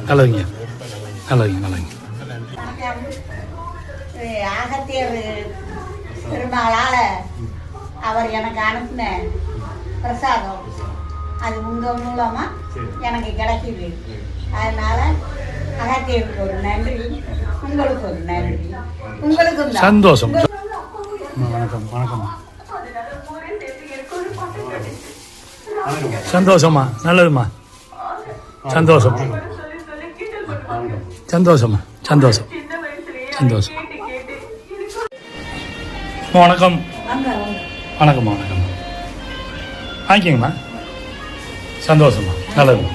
நல்லதுங்க நல்லதுங்க நல்லதுங்க. அகத்தியர் பெருமாளால் அவர் எனக்கு அனுப்பின பிரசாதம் அது உங்கள் மூலமாக எனக்கு கிடைக்கிது. அதனால அகத்தியருக்கு ஒரு நன்றி, உங்களுக்கு ஒரு நன்றி, உங்களுக்கு சந்தோஷம். வணக்கம் வணக்கம். சந்தோஷமா நல்லதுமா சந்தோஷம் சந்தோஷமா சந்தோஷம் சந்தோஷம். வணக்கம் வணக்கம்மா வணக்கம். வாங்கிக்கங்கம்மா. சந்தோஷமா நல்லதுமா.